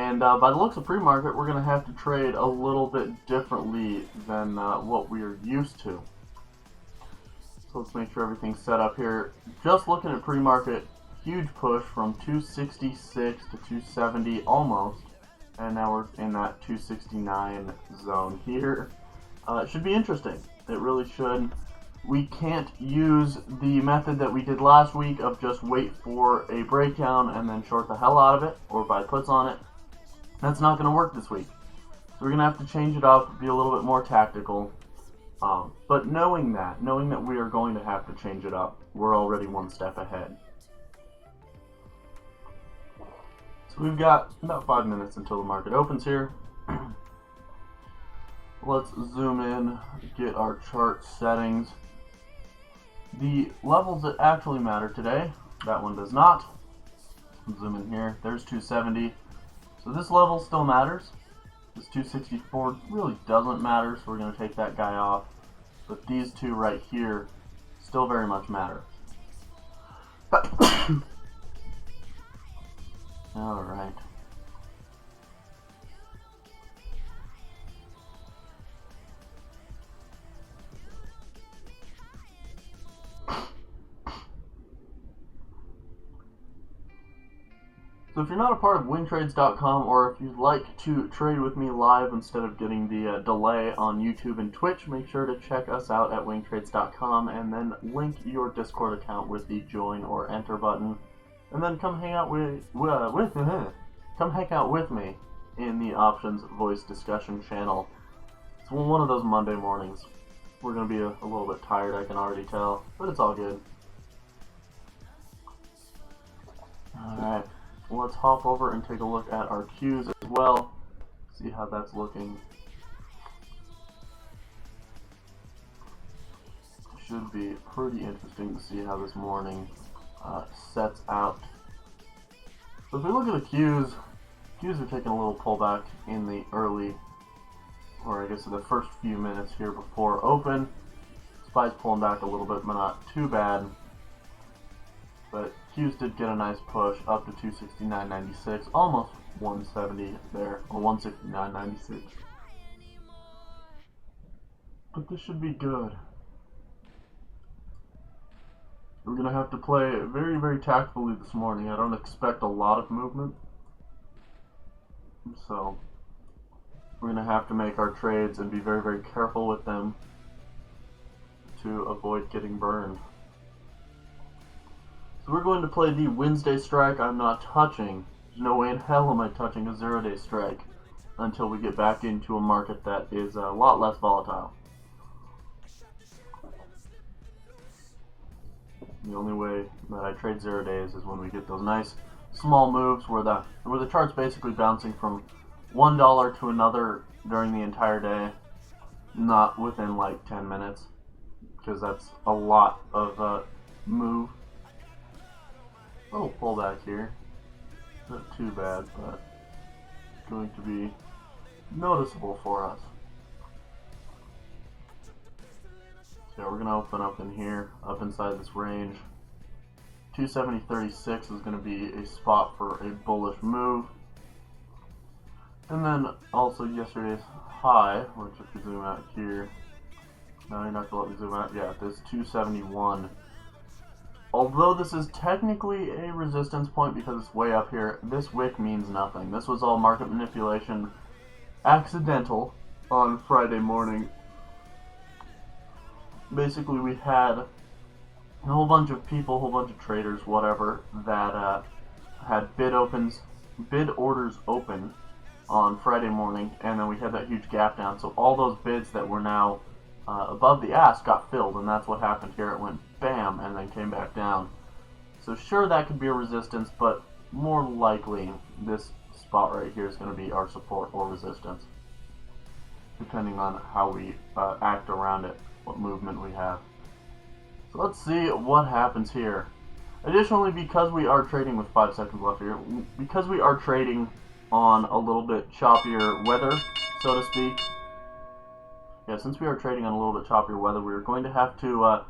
And by the looks of pre-market, we're going to have to trade a little bit differently than what we are used to. So let's make sure everything's set up here. Just looking at pre-market, huge push from 266 to 270 almost. And now we're in that 269 zone here. It should be interesting. It really should. We can't use the method that we did last week of just wait for a breakdown and then short the hell out of it or buy puts on it. That's not going to work this week. So we're going to have to change it up, be a little bit more tactical. But knowing that we are going to have to change it up, we're already one step ahead. So we've got about 5 minutes until the market opens here. Let's zoom in, get our chart settings. The levels that actually matter today, that one does not. Zoom in here, there's 270. So this level still matters. This 264 really doesn't matter, so we're going to take that guy off. But these two right here still very much matter. Alright. So if you're not a part of wingtrades.com, or if you'd like to trade with me live instead of getting the delay on YouTube and Twitch, make sure to check us out at wingtrades.com and then link your Discord account with the join or enter button, and then come hang out come hang out with me in the options voice discussion channel. It's one of those Monday mornings. We're going to be a little bit tired, I can already tell, but it's all good. Alright. Let's hop over and take a look at our Qs as well, see how that's looking. Should be pretty interesting to see how this morning sets out. So if we look at the Qs are taking a little pullback in the early, or I guess the first few minutes here before open. SPY's pulling back a little bit, but not too bad. But Qs did get a nice push up to 269.96, almost 170 there, or 169.96. But this should be good. We're going to have to play very, very tactfully this morning. I don't expect a lot of movement. So we're going to have to make our trades and be very, very careful with them to avoid getting burned. So we're going to play the Wednesday strike. I'm not touching. There's no way in hell am I touching a 0-day strike until we get back into a market that is a lot less volatile. The only way that I trade 0 days is when we get those nice small moves where the chart's basically bouncing from $1 to another during the entire day, not within like 10 minutes, because that's a lot of move. A little pullback here, not too bad, but going to be noticeable for us. So we're going to open up in here, up inside this range. 270.36 is going to be a spot for a bullish move. And then also yesterday's high, which if you zoom out here, no, you're not going to let me zoom out, yeah, this 271. Although this is technically a resistance point because it's way up here, this wick means nothing. This was all market manipulation, accidental, on Friday morning. Basically, we had a whole bunch of people, a whole bunch of traders, whatever, that had bid orders open on Friday morning, and then we had that huge gap down. So all those bids that were now above the ask got filled, and that's what happened here. It went bam, and then came back down. So sure, that could be a resistance, but more likely this spot right here is going to be our support or resistance, depending on how we act around it, what movement we have. So let's see what happens here. Additionally, because we are trading with 5 seconds left here, because we are trading on a little bit choppier weather, so to speak, yeah, since we are trading on a little bit choppier weather, we're going to have to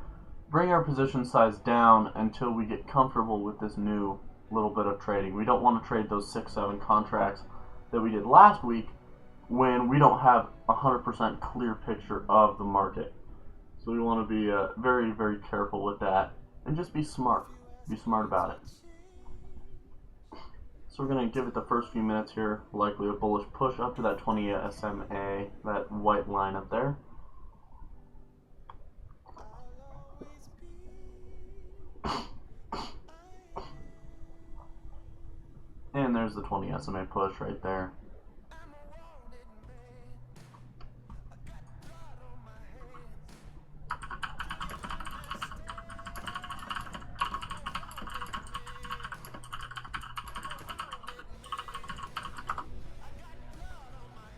bring our position size down until we get comfortable with this new little bit of trading. We don't want to trade those 6-7 contracts that we did last week when we don't have 100% clear picture of the market. So we want to be very, very careful with that and just be smart. Be smart about it. So we're going to give it the first few minutes here, likely a bullish push up to that 20 SMA, that white line up there. And there's the 20 SMA push right there.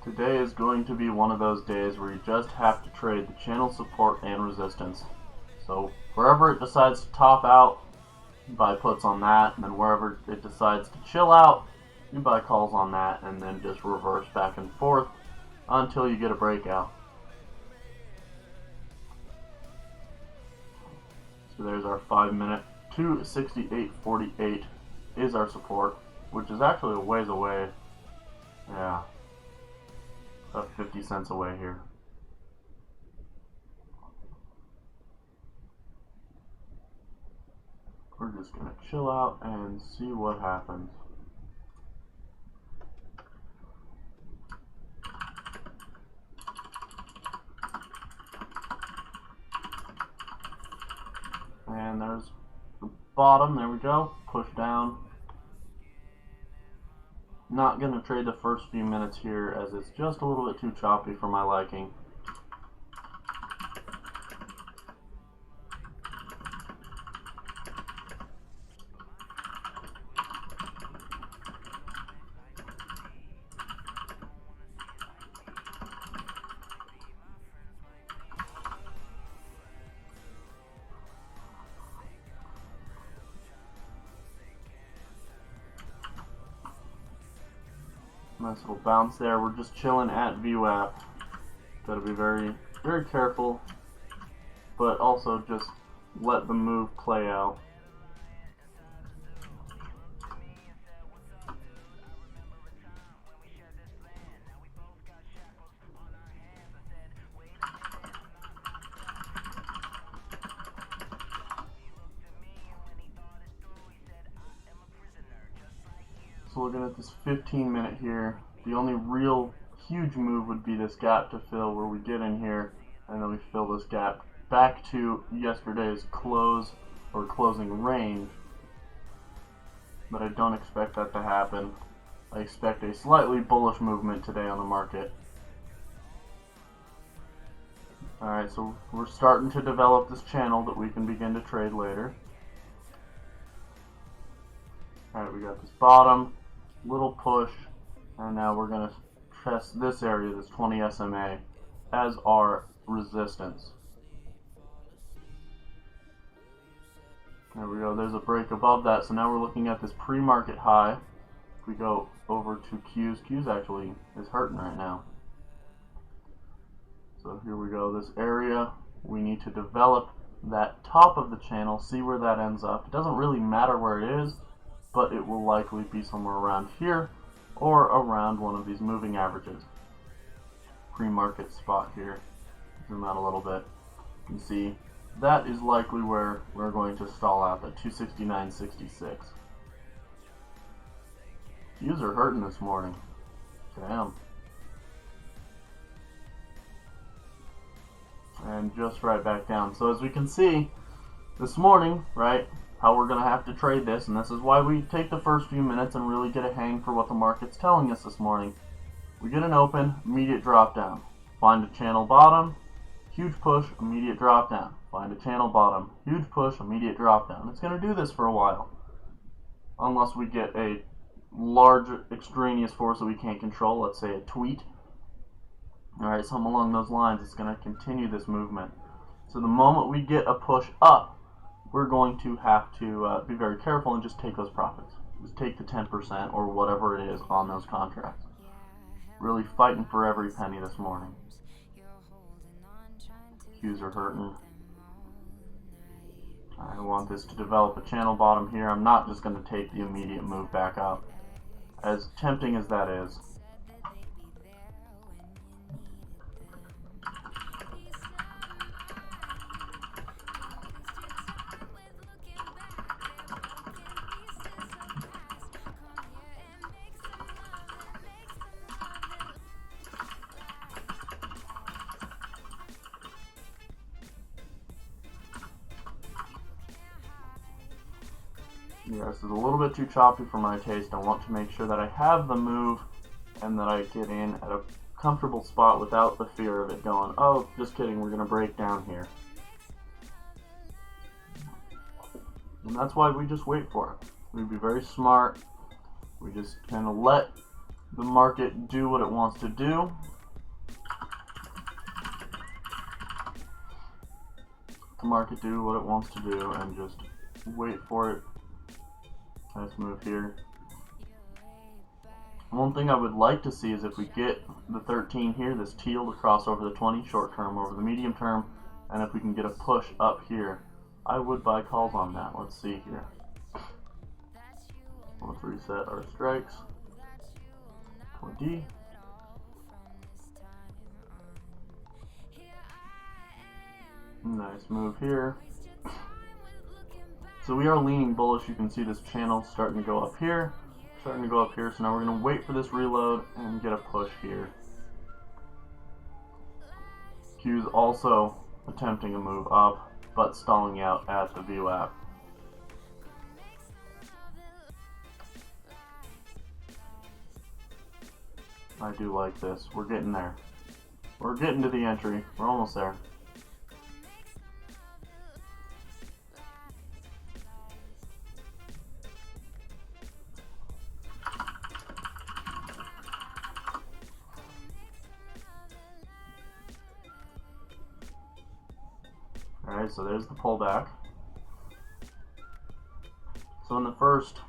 Today is going to be one of those days where you just have to trade the channel support and resistance. So wherever it decides to top out, you buy puts on that, and then wherever it decides to chill out, you buy calls on that, and then just reverse back and forth until you get a breakout. So there's our 5 minute. 268.48 is our support, which is actually a ways away. Yeah. About 50 cents away here. We're just going to chill out and see what happens. And there's the bottom. There we go. Push down. Not going to trade the first few minutes here as it's just a little bit too choppy for my liking. Nice little bounce there. We're just chilling at VWAP. Got to be very, very careful, but also just let the move play out. So looking at this 15-minute here, the only real huge move would be this gap to fill where we get in here and then we fill this gap back to yesterday's close or closing range. But I don't expect that to happen. I expect a slightly bullish movement today on the market. Alright, so we're starting to develop this channel that we can begin to trade later. Alright, we got this bottom, little push, and now we're going to test this area, this 20 SMA, as our resistance. There we go, there's a break above that, so now we're looking at this pre-market high. If we go over to Q's actually is hurting right now. So here we go, this area, we need to develop that top of the channel, see where that ends up. It doesn't really matter where it is, but it will likely be somewhere around here or around one of these moving averages. Pre-market spot here. Zoom out a little bit. You can see that is likely where we're going to stall out at 269.66. Q's are hurting this morning. Damn. And just right back down. So as we can see this morning, right, how we're going to have to trade this, and this is why we take the first few minutes and really get a hang for what the market's telling us this morning. We get an open, immediate drop down. Find a channel bottom, huge push, immediate drop down. Find a channel bottom, huge push, immediate drop down. It's going to do this for a while. Unless we get a large extraneous force that we can't control, let's say a tweet. Alright, something along those lines, it's going to continue this movement. So the moment we get a push up, we're going to have to be very careful and just take those profits. Just take the 10% or whatever it is on those contracts. Really fighting for every penny this morning. Q's are hurting. I want this to develop a channel bottom here. I'm not just going to take the immediate move back up. As tempting as that is, Yeah, this is a little bit too choppy for my taste. I want to make sure that I have the move and that I get in at a comfortable spot without the fear of it going, oh, just kidding, we're going to break down here. And that's why we just wait for it. We'd be very smart. We just kind of let the market do what it wants to do. The market do what it wants to do and just wait for it. Nice move here. One thing I would like to see is if we get the 13 here, this teal to cross over the 20, short term over the medium term, and if we can get a push up here, I would buy calls on that. Let's see here. Let's reset our strikes. 20. Nice move here. So we are leaning bullish. You can see this channel starting to go up here. So now we're going to wait for this reload and get a push here. Q's also attempting a move up, but stalling out at the VWAP. I do like this. We're getting there. We're getting to the entry. We're almost there. Alright, so there's the pullback. So in the first,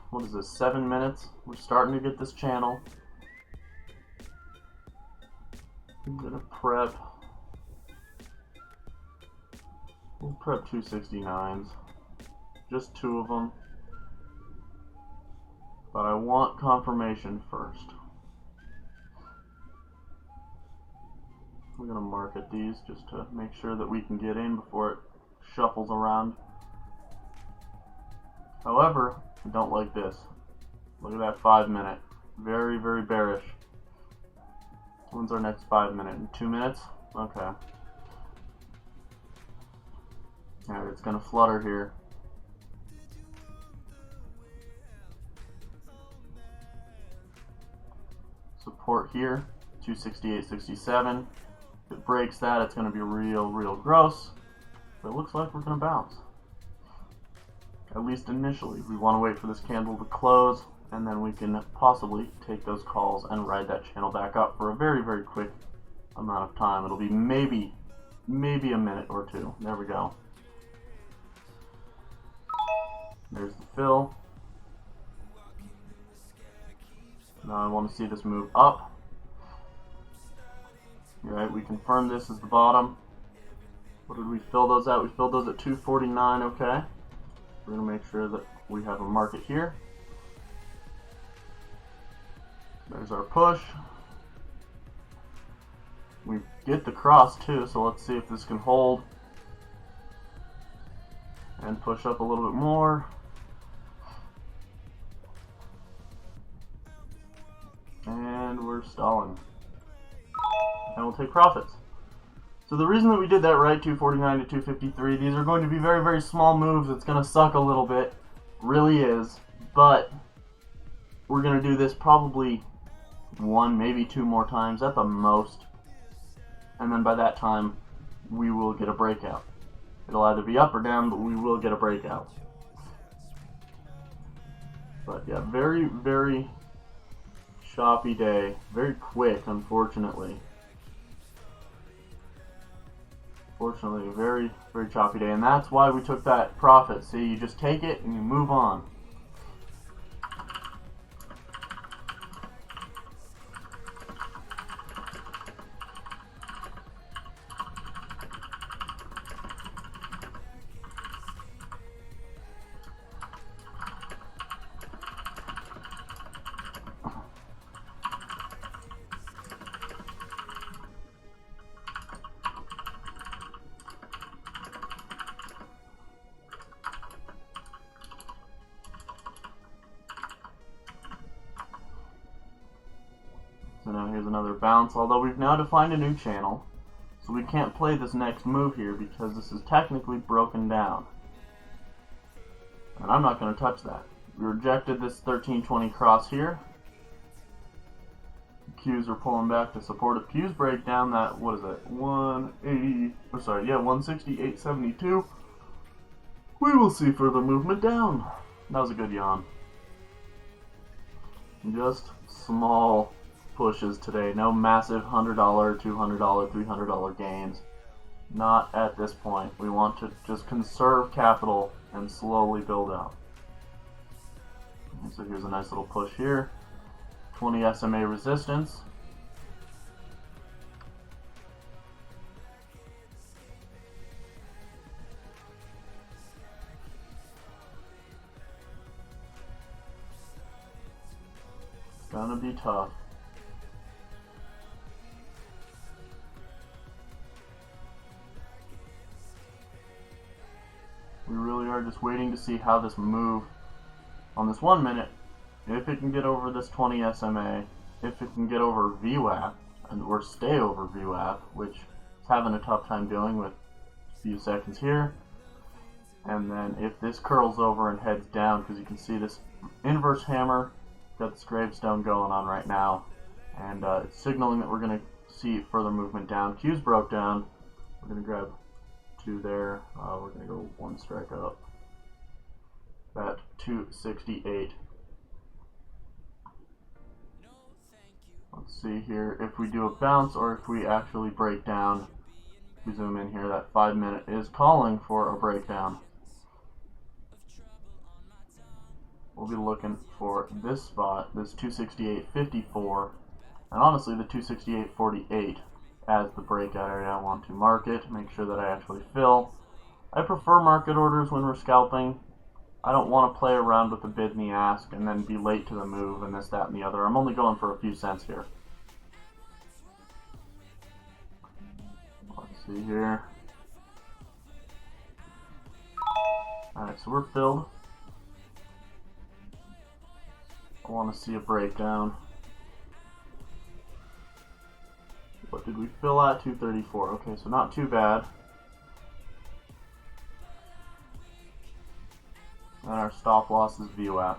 7 minutes, we're starting to get this channel. I'm gonna prep. We'll prep 269s. Just 2 of them. But I want confirmation first. We're gonna market these just to make sure that we can get in before it shuffles around. However, I don't like this. Look at that 5 minute. Very, very bearish. When's our next 5 minute? In 2 minutes? Okay. Alright, it's gonna flutter here. Support here, 268.67. If it breaks that, it's gonna be real gross. But it looks like we're gonna bounce. At least initially. We want to wait for this candle to close, and then we can possibly take those calls and ride that channel back up for a very, very quick amount of time. It'll be maybe a minute or 2. There we go. There's the fill. Now I want to see this move up. Alright, we confirmed this is the bottom. What did we fill those at? We filled those at 249, okay. We're going to make sure that we have a market here. There's our push. We get the cross too, so let's see if this can hold. And push up a little bit more. And we're stalling. And we'll take profits. So the reason that we did that right, 249 to 253, these are going to be very, very small moves. It's going to suck a little bit. Really is. But we're going to do this probably 1, maybe 2 more times at the most. And then by that time, we will get a breakout. It'll either be up or down, but we will get a breakout. But yeah, very, very choppy day. Very quick, unfortunately. Fortunately, a very, very choppy day, and that's why we took that profit. See, you just take it and you move on. So now here's another bounce, although we've now defined a new channel. So we can't play this next move here because this is technically broken down. And I'm not going to touch that. We rejected this 1320 cross here. Qs are pulling back to support. If Qs break down that, what is it, 180, oh sorry, yeah, 168.72, we will see further movement down. That was a good yawn. Just small pushes today. No massive $100, $200, $300 gains. Not at this point. We want to just conserve capital and slowly build out. So here's a nice little push here. 20 SMA resistance. It's gonna be tough. We really are just waiting to see how this move on this 1 minute, if it can get over this 20 SMA, if it can get over VWAP, or stay over VWAP, which it's having a tough time doing with a few seconds here. And then if this curls over and heads down, because you can see this inverse hammer, got this gravestone going on right now, and it's signaling that we're going to see further movement down. Q's broke down. We're going to grab 2 there. We're going to go 1 strike up at 268. Let's see here if we do a bounce or if we actually break down. If we zoom in here, that 5 minute is calling for a breakdown. We'll be looking for this spot, this 268.54, and honestly the 268.48 as the breakout area. I want to mark it, make sure that I actually fill. I prefer market orders when we're scalping. I don't want to play around with the bid and the ask and then be late to the move and this, that, and the other. I'm only going for a few cents here. Let's see here. Alright, so we're filled. I want to see a breakdown. What did we fill at? 234. Okay, so not too bad. And our stop loss is VWAP.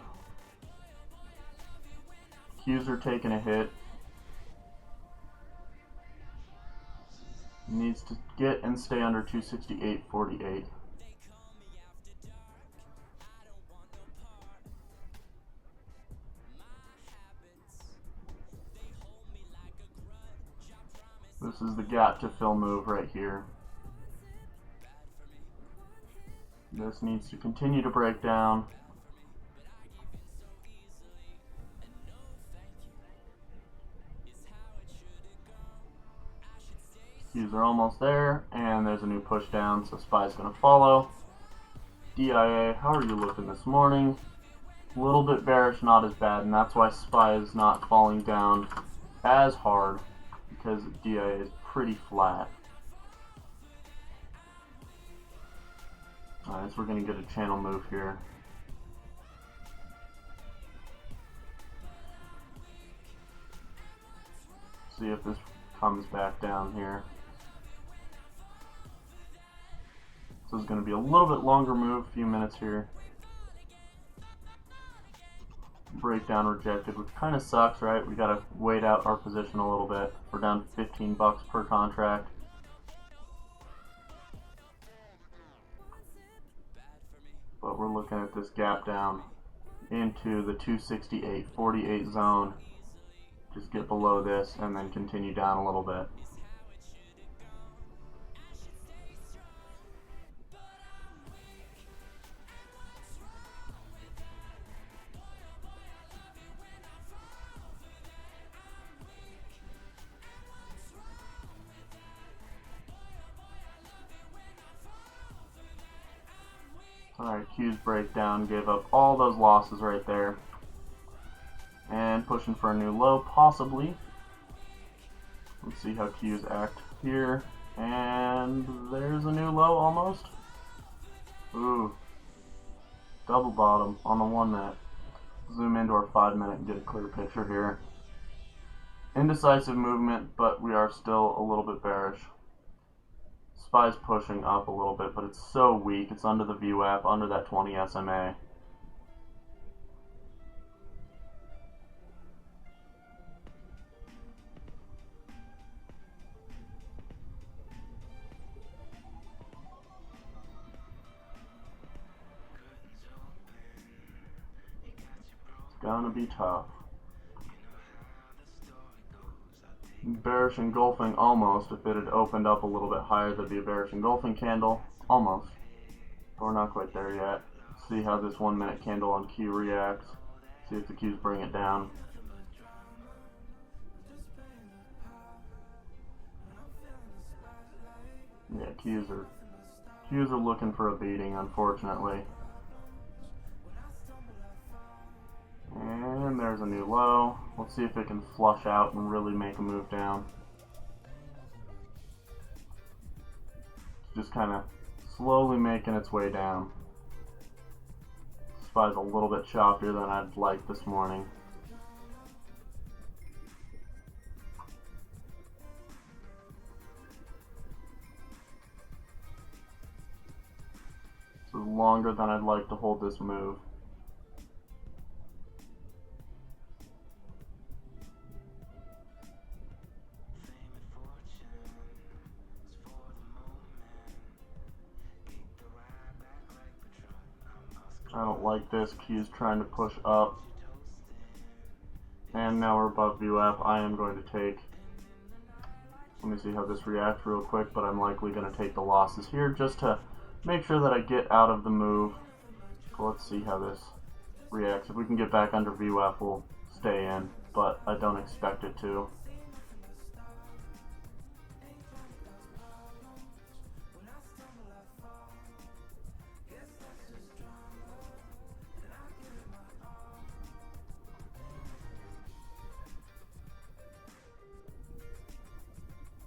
Qs are taking a hit. Needs to get and stay under 268.48. This is the gap to fill move right here. This needs to continue to break down. Qs are almost there, and there's a new push down, so SPY's going to follow. DIA, how are you looking this morning? A little bit bearish, not as bad, and that's why SPY is not falling down as hard, because DIA is pretty flat. Alright, so we're going to get a channel move here. See if this comes back down here. So it's going to be a little bit longer move, a few minutes here. Breakdown rejected, which kind of sucks, right? We got to wait out our position a little bit. We're down $15 per contract. But we're looking at this gap down into the 268.48 zone. Just get below this and then continue down a little bit. Alright, Q's breakdown gave up all those losses right there. And pushing for a new low, possibly. Let's see how Q's act here. And there's a new low almost. Ooh. Double bottom on the 1 minute. Zoom into our 5 minute and get a clear picture here. Indecisive movement, but we are still a little bit bearish. SPY's pushing up a little bit, but it's so weak. It's under the VWAP, under that 20 SMA. gonna be tough. Bearish engulfing almost. If it had opened up a little bit higher, there'd be a bearish engulfing candle. Almost. But we're not quite there yet. Let's see how this 1 minute candle on Q reacts. See if the Qs bring it down. Yeah, Qs are looking for a beating, unfortunately. And there's a new low. Let's see if it can flush out and really make a move down. Just kind of slowly making its way down. SPY's a little bit choppier than I'd like this morning. This is longer than I'd like to hold this move. I don't like this. Q's trying to push up. And now we're above VWAP. I am going to take... Let me see how this reacts real quick, but I'm likely going to take the losses here just to make sure that I get out of the move. So let's see how this reacts. If we can get back under VWAP, we'll stay in, but I don't expect it to.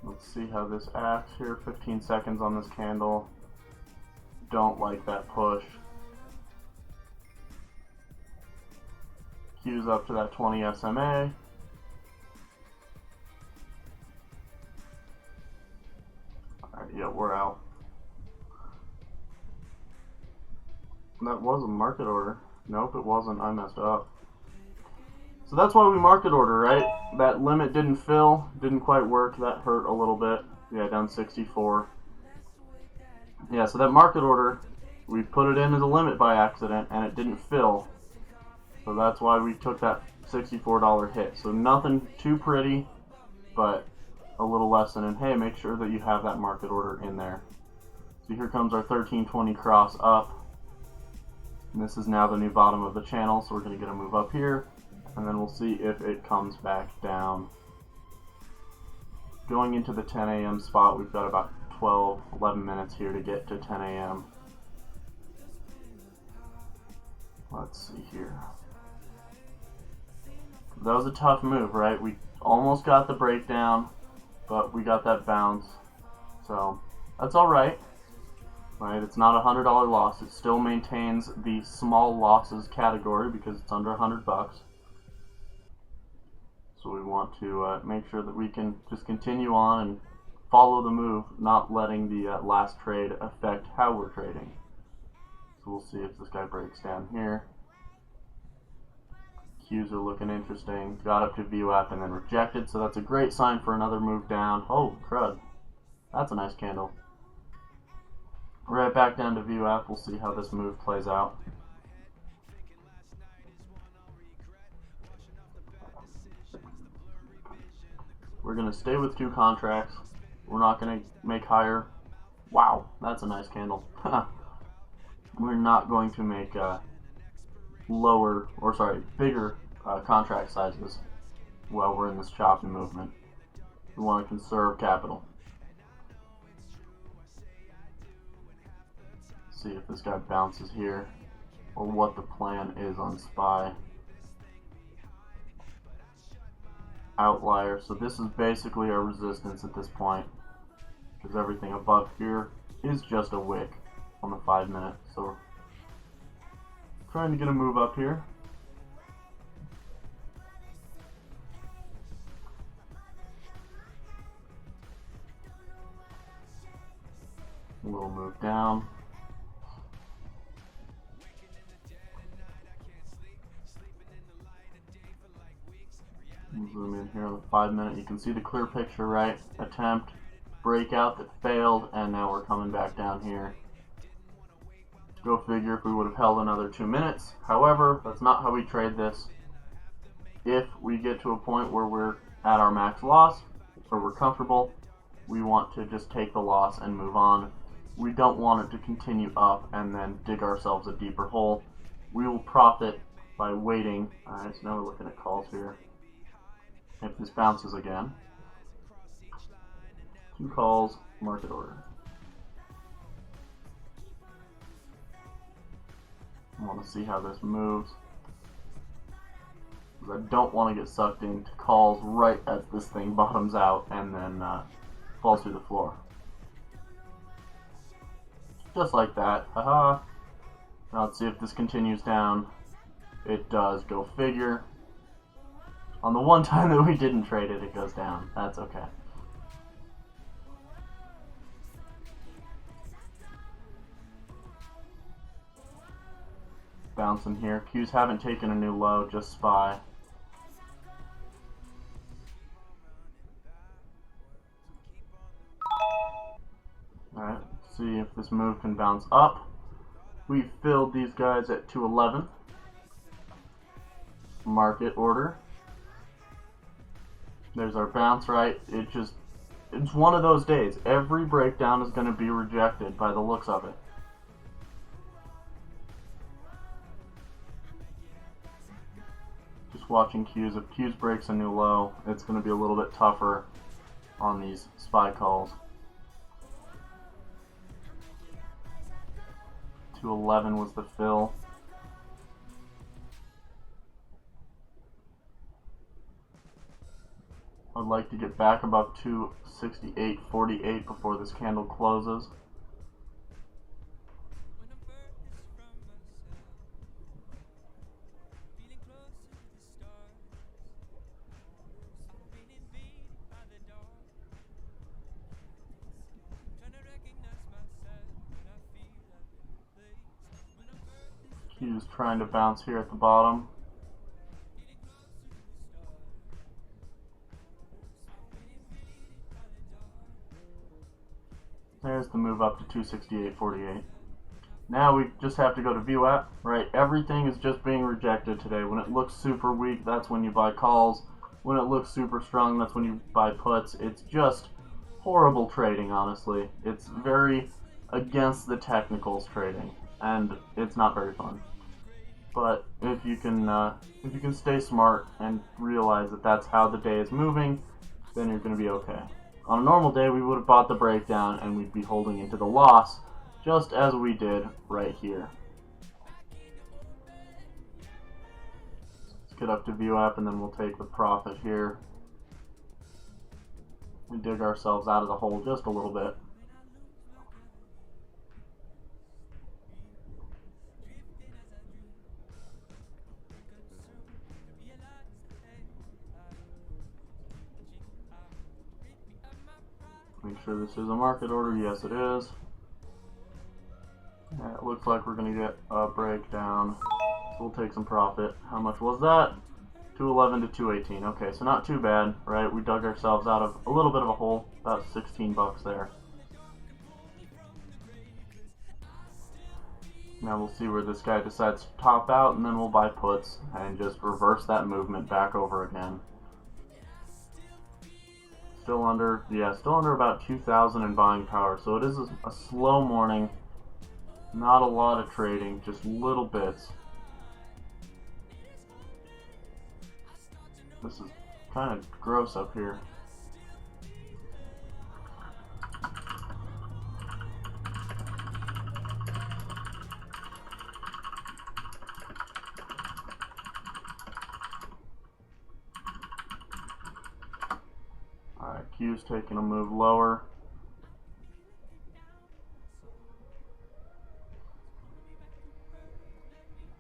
Let's see how this acts here. 15 seconds on this candle. Don't like that push. Q's up to that 20 SMA. Alright, yeah, we're out. That was a market order. Nope, it wasn't. I messed up. So that's why we market order, right? That limit didn't fill, didn't quite work. That hurt a little bit. Yeah, down 64. Yeah, so that market order, we put it in as a limit by accident, and it didn't fill. So that's why we took that $64 hit. So nothing too pretty, but a little lesson in, hey, make sure that you have that market order in there. So here comes our 1320 cross up. And this is now the new bottom of the channel, so we're going to get a move up here. And then we'll see if it comes back down. Going into the 10 a.m. spot, we've got about 11 minutes here to get to 10 a.m. Let's see here. That was a tough move, right? We almost got the breakdown, but we got that bounce. So that's all right. Right? It's not a $100 loss. It still maintains the small losses category because it's under $100. So we want to make sure that we can just continue on and follow the move, not letting the last trade affect how we're trading. So we'll see if this guy breaks down here. Qs are looking interesting. Got up to VWAP and then rejected, so that's a great sign for another move down. Oh, crud. That's a nice candle. Right back down to VWAP. We'll see how this move plays out. We're going to stay with 2 contracts. We're not going to make higher. Wow, that's a nice candle. We're not going to make bigger contract sizes while we're in this choppy movement. We want to conserve capital. See if this guy bounces here, or what the plan is on SPY. Outlier, so this is basically our resistance at this point, because everything above here is just a wick on the 5 minute. So we're trying to get a move up here. A little move down. Zoom in here on the 5 minute. You can see the clear picture, right? Attempt, breakout that failed, and now we're coming back down here. Go figure if we would have held another 2 minutes. However, that's not how we trade this. if we get to a point where we're at our max loss, or we're comfortable, we want to just take the loss and move on. We don't want it to continue up and then dig ourselves a deeper hole. We will profit by waiting. Alright, so now we're looking at calls here. If this bounces again, 2 calls, market order. I want to see how this moves. I don't want to get sucked into calls right as this thing bottoms out and then falls through the floor. Just like that. Haha. Now let's see if this continues down. It does. Go figure. On the one time that we didn't trade it, it goes down. That's okay. Bouncing here. Qs haven't taken a new low, just SPY. Alright, see if this move can bounce up. We filled these guys at 211. Market order. There's our bounce, right? It's one of those days. Every breakdown is going to be rejected by the looks of it. Just watching Qs. If Qs breaks a new low, it's going to be a little bit tougher on these SPY calls. 211 was the fill. I'd like to get back above 268.48 before this candle closes. Q's trying to bounce here at the bottom. There's the move up to 268.48. Now we just have to go to view at, right? Everything is just being rejected today. When it looks super weak, that's when you buy calls. When it looks super strong, that's when you buy puts. It's just horrible trading, honestly. It's very against the technicals trading, and it's not very fun. But if you can stay smart and realize that that's how the day is moving, then you're going to be okay. On a normal day, we would have bought the breakdown and we'd be holding into the loss, just as we did right here. Let's get up to view app and then we'll take the profit here and dig ourselves out of the hole just a little bit. Make sure this is a market order. Yes, it is. Yeah, it looks like we're going to get a breakdown. So we'll take some profit. How much was that? 211 to 218. Okay, so not too bad, right? We dug ourselves out of a little bit of a hole. About 16 bucks there. Now we'll see where this guy decides to top out, and then we'll buy puts and just reverse that movement back over again. Still under about 2,000 in buying power. So it is a slow morning. Not a lot of trading, just little bits. This is kind of gross up here. Alright, Q's taking a move lower.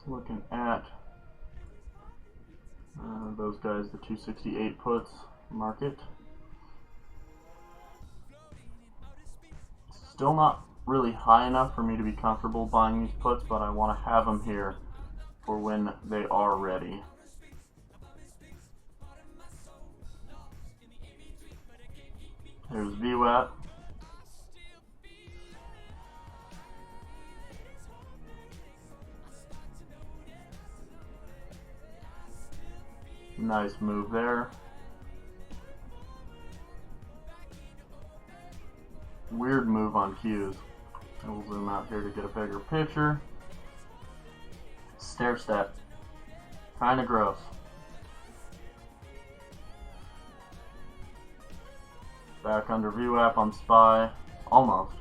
Looking at those guys, the 268 puts market. Still not really high enough for me to be comfortable buying these puts, but I want to have them here for when they are ready. There's VWAP. Nice move there. Weird move on Q's. We'll zoom out here to get a bigger picture. Stair step. Kinda gross. Back under VWAP on SPY. Almost.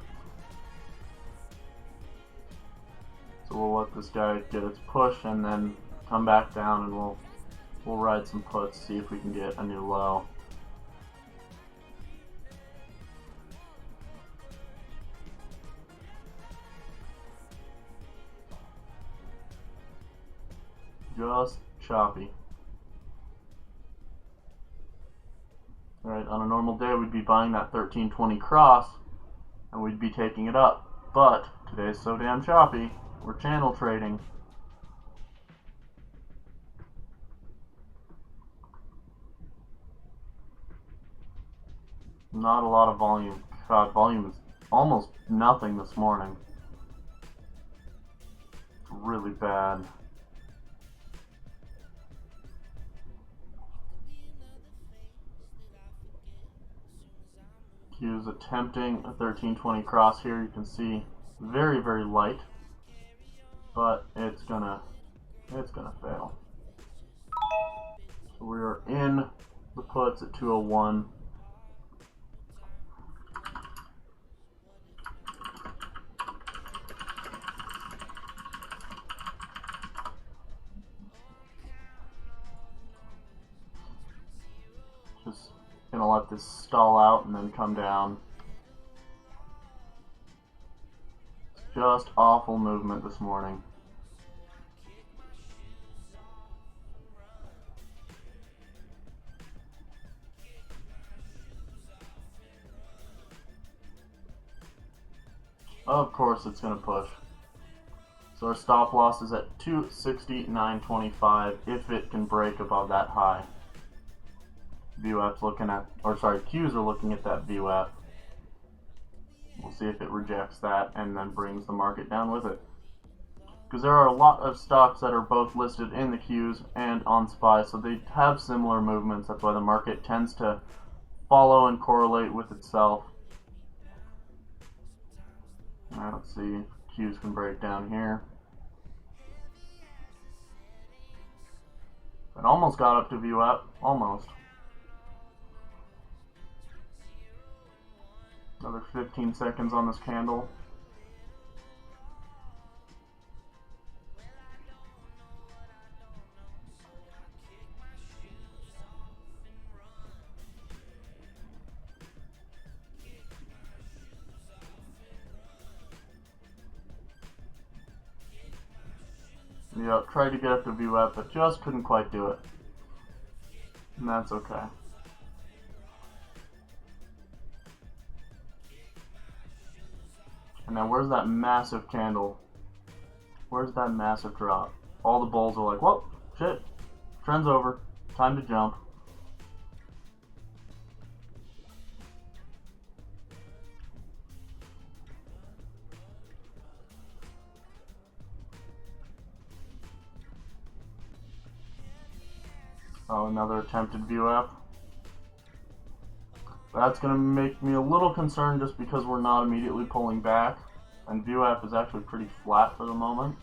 So we'll let this guy get its push and then come back down, and we'll ride some puts, see if we can get a new low. Just choppy. Alright, on a normal day we'd be buying that 1320 cross and we'd be taking it up. But today's so damn choppy, we're channel trading. Not a lot of volume. God, volume is almost nothing this morning. Really bad. Q's attempting a 1320 cross here. You can see very, very light, but it's gonna fail. So we are in the puts at 201. Just gonna let this stall out and then come down. Just awful movement this morning. Of course it's gonna push. So our stop loss is at 269.25 if it can break above that high. VWAP's looking at, or sorry, Q's are looking at that VWAP. We'll see if it rejects that and then brings the market down with it. Because there are a lot of stocks that are both listed in the Q's and on SPY, so they have similar movements. That's why the market tends to follow and correlate with itself. Alright, let's see if Q's can break down here. It almost got up to VWAP, almost. Another 15 seconds on this candle. Yep, tried to get up to VWAP, but just couldn't quite do it. And that's okay. And now where's that massive candle? Where's that massive drop? All the bulls are like, well, shit, trend's over, time to jump. Oh, another attempted VWAP. That's going to make me a little concerned just because we're not immediately pulling back. And VWAP is actually pretty flat for the moment.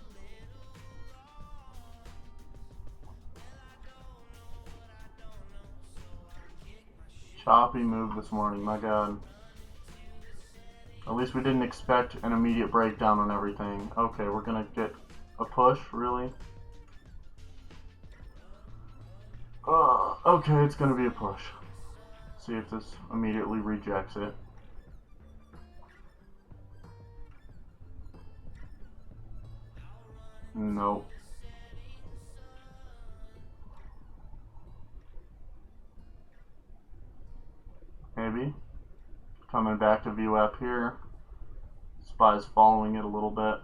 Choppy move this morning, my god. At least we didn't expect an immediate breakdown on everything. Okay, we're going to get a push, really? Okay, it's going to be a push. See if this immediately rejects it. Nope. Maybe. Coming back to VWAP here. SPY's following it a little bit.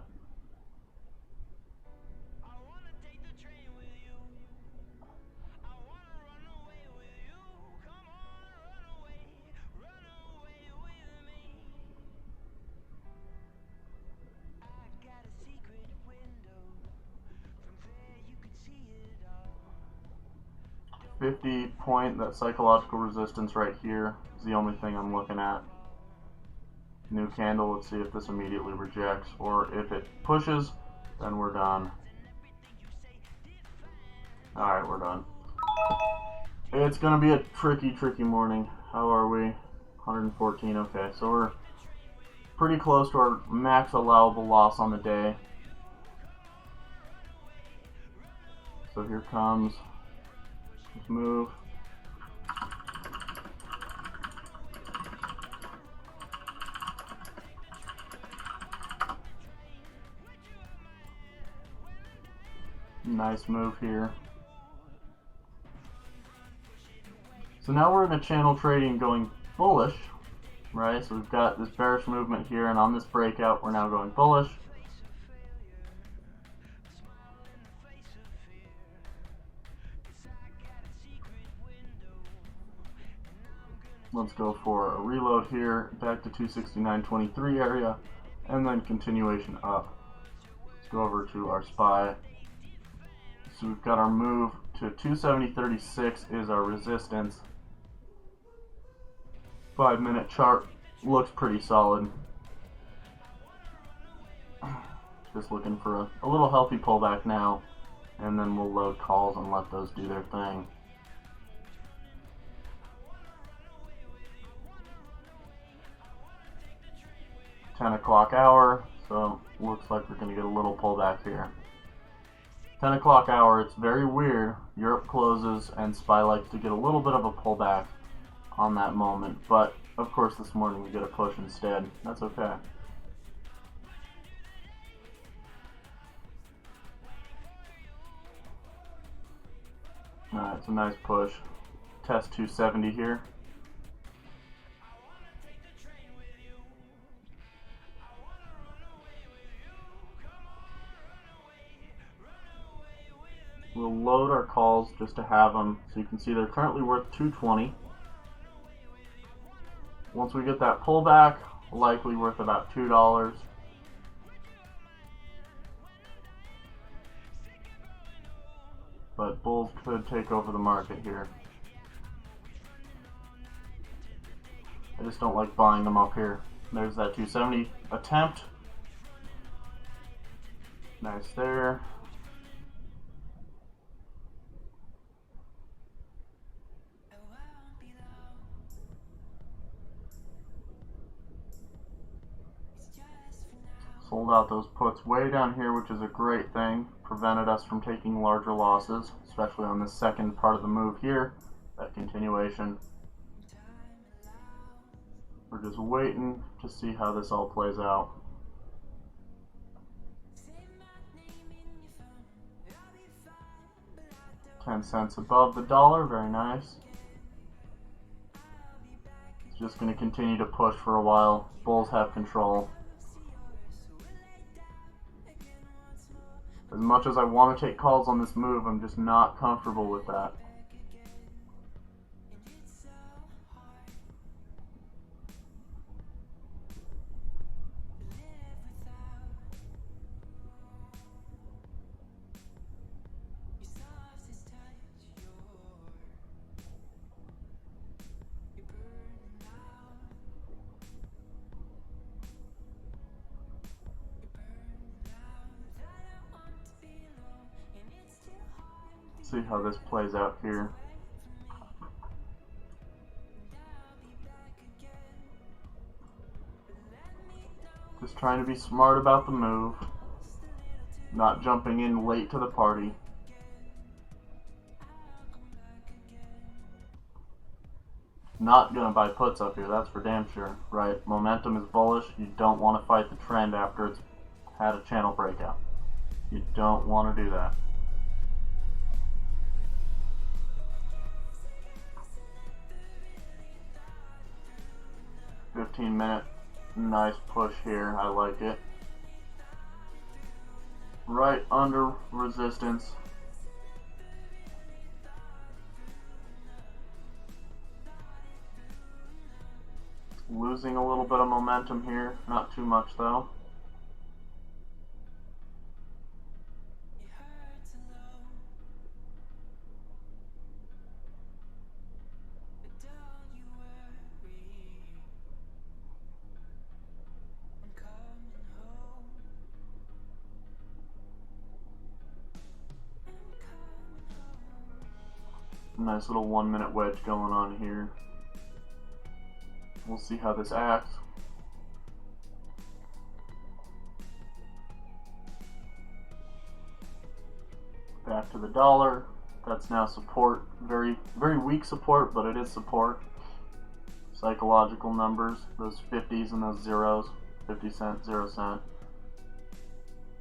50 point, that psychological resistance right here is the only thing I'm looking at. New candle, let's see if this immediately rejects, or if it pushes, then we're done. Alright, we're done. It's gonna be a tricky morning. How are we? 114, okay, so we're pretty close to our max allowable loss on the day. So here comes this move. Nice move here. So now we're in a channel trading going bullish, right? So we've got this bearish movement here, and on this breakout we're now going bullish. Let's go for a reload here, back to 269.23 area, and then continuation up. Let's go over to our SPY. So we've got our move to 270.36 is our resistance. 5-minute chart looks pretty solid. Just looking for a little healthy pullback now, and then we'll load calls and let those do their thing. $10 o'clock hour, so looks like we're going to get a little pullback here. 10 o'clock hour, it's very weird. Europe closes and SPY likes to get a little bit of a pullback on that moment, but of course this morning we get a push instead. That's okay. Alright, it's a nice push. Test 270 here. We'll load our calls just to have them, so you can see they're currently worth 220. Once we get that pullback, likely worth about $2. But bulls could take over the market here. I just don't like buying them up here. There's that 270 attempt. Nice there. Sold out those puts way down here, which is a great thing. Prevented us from taking larger losses, especially on the second part of the move here, that continuation. We're just waiting to see how this all plays out. 10 cents above the dollar, very nice. It's just going to continue to push for a while. Bulls have control. As much as I want to take calls on this move, I'm just not comfortable with that. See how this plays out here. Just trying to be smart about the move, not jumping in late to the party. Not gonna buy puts up here, that's for damn sure, right? Momentum is bullish. You don't want to fight the trend after it's had a channel breakout. You don't want to do that. 15-minute, nice push here. I like it. Right under resistance. Losing a little bit of momentum here, not too much though. Nice little 1 minute wedge going on here. We'll see how this acts. Back to the dollar. That's now support. Very, very weak support, but it is support. Psychological numbers, those 50s and those zeros. 50 cent, 0 cent.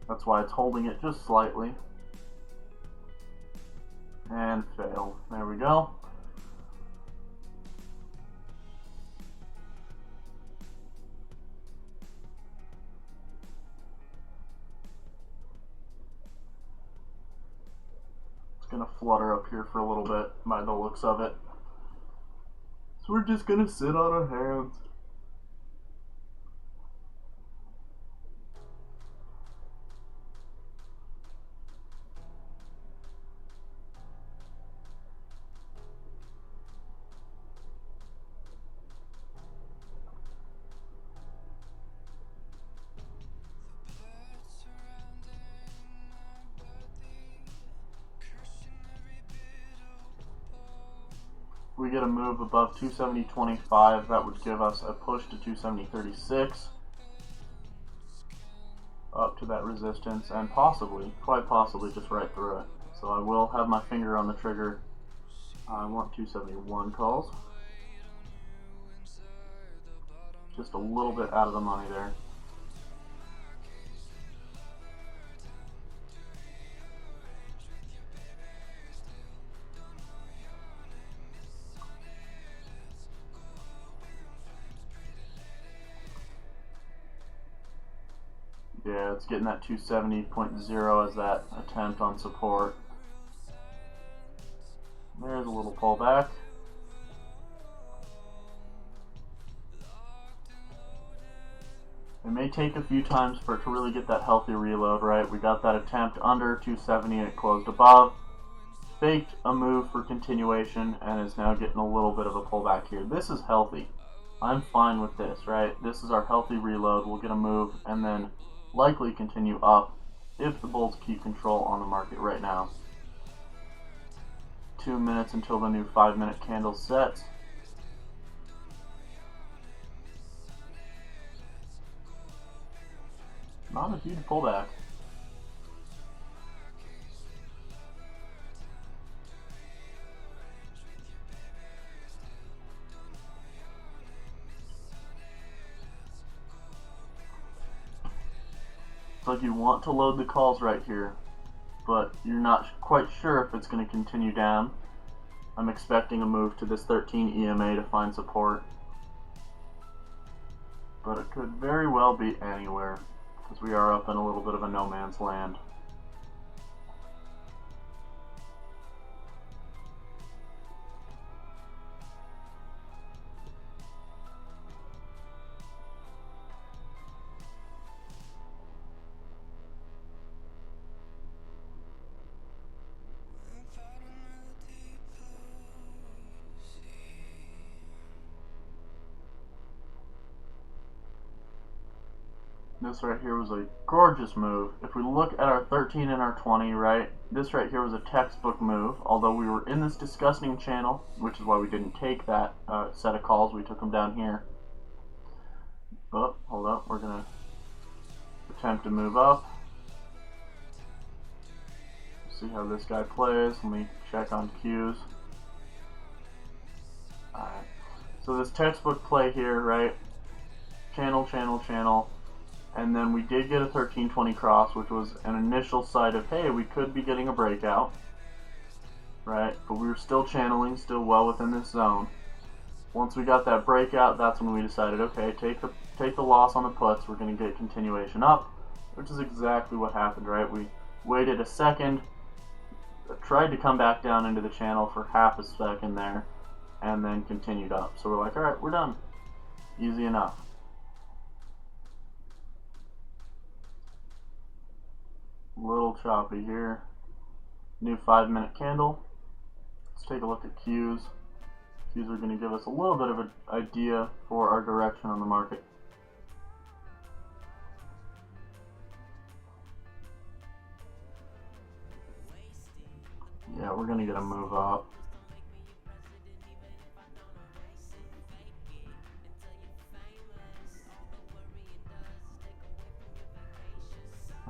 That's why it's holding it just slightly. And failed. There we go. It's gonna flutter up here for a little bit by the looks of it. So we're just gonna sit on our hands. We get a move above 270.25, that would give us a push to 270.36 up to that resistance, and possibly, quite possibly, just right through it. So I will have my finger on the trigger. I want 271 calls. Just a little bit out of the money there. Yeah, it's getting that 270.0 as that attempt on support. There's a little pullback. It may take a few times for it to really get that healthy reload, right? We got that attempt under 270 and it closed above. Faked a move for continuation and is now getting a little bit of a pullback here. This is healthy. I'm fine with this, right? This is our healthy reload. We'll get a move and then likely continue up if the bulls keep control on the market right now. 2 minutes until the new 5-minute candle sets. Not a huge pullback. It's like you want to load the calls right here, but you're not quite sure if it's going to continue down. I'm expecting a move to this 13 EMA to find support, but it could very well be anywhere because we are up in a little bit of a no man's land. This right here was a gorgeous move. If we look at our 13 and our 20, right, this right here was a textbook move, although we were in this disgusting channel, which is why we didn't take that set of calls. We took them down here. Oh, hold up, we're going to attempt to move up. See how this guy plays. Let me check on cues. Alright, so this textbook play here, right, channel, channel, channel. And then we did get a 1320 cross, which was an initial sight of, hey, we could be getting a breakout, right? But we were still channeling, still well within this zone. Once we got that breakout, that's when we decided, okay, take the loss on the puts. We're going to get continuation up, which is exactly what happened, right? We waited a second, tried to come back down into the channel for half a second there, and then continued up. So we're like, all right, we're done. Easy enough. Little choppy here. New 5-minute candle. Let's take a look at cues. Cues are going to give us a little bit of an idea for our direction on the market. Yeah, we're going to get a move up.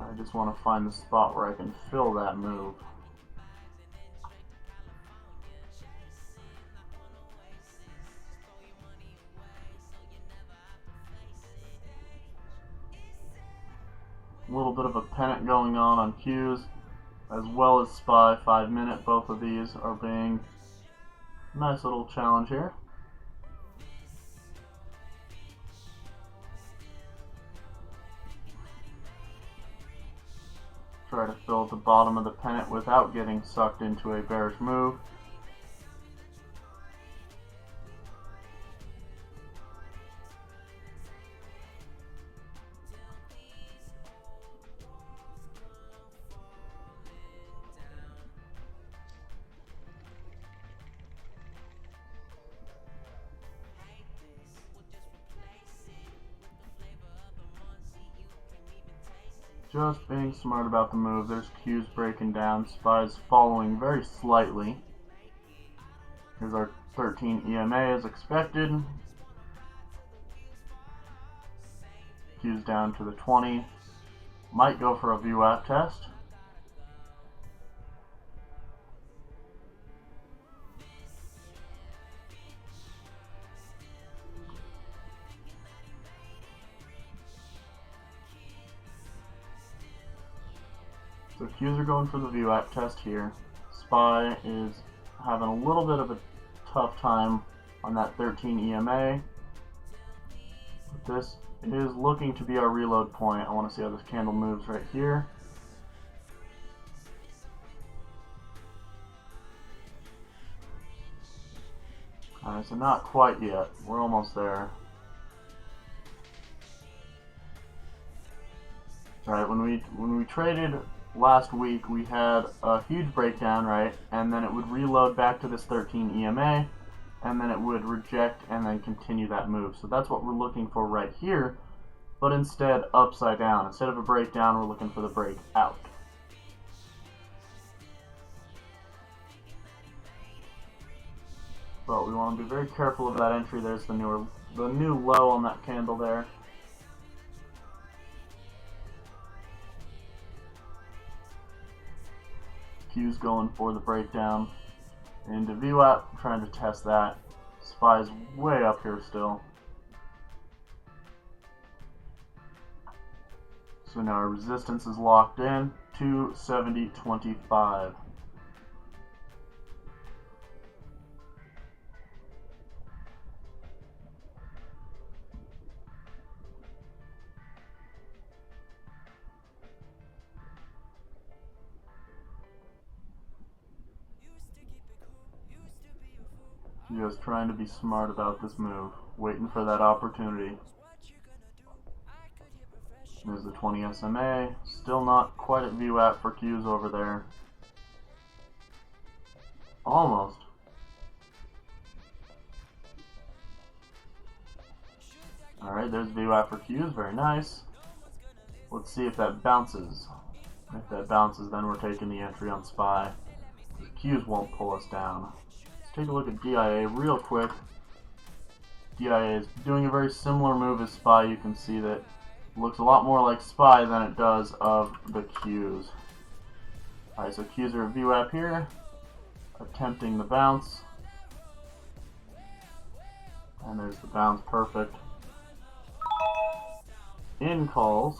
I just want to find the spot where I can fill that move. A little bit of a pennant going on Q's, as well as SPY 5 minute. Both of these are being a nice little challenge here. Try to fill at the bottom of the pennant without getting sucked into a bearish move. Just being smart about the move. There's Q's breaking down. SPY's following very slightly. Here's our 13 EMA as expected. Q's down to the 20. Might go for a VWAP test. So Q's are going for the VWAP test here. SPY is having a little bit of a tough time on that 13 EMA. But this is looking to be our reload point. I want to see how this candle moves right here. Alright, so not quite yet. We're almost there. Alright, when we traded last week, we had a huge breakdown, right? And then it would reload back to this 13 EMA, and then it would reject and then continue that move. So that's what we're looking for right here, but instead upside down. Instead of a breakdown, we're looking for the breakout. But we want to be very careful of that entry. There's the new low on that candle there. Q's going for the breakdown into VWAP, trying to test that. SPY's way up here still. So now our resistance is locked in, 270.25. Just trying to be smart about this move, waiting for that opportunity. There's the 20 SMA, still not quite at VWAP for Q's over there. Almost. Alright, there's VWAP for Q's, very nice. Let's see if that bounces. If that bounces, then we're taking the entry on SPY. Q's won't pull us down. Take a look at DIA real quick. DIA is doing a very similar move as SPY. You can see that it looks a lot more like SPY than it does of the Q's. Alright, so Q's are at VWAP here, attempting the bounce. And there's the bounce, perfect. In calls.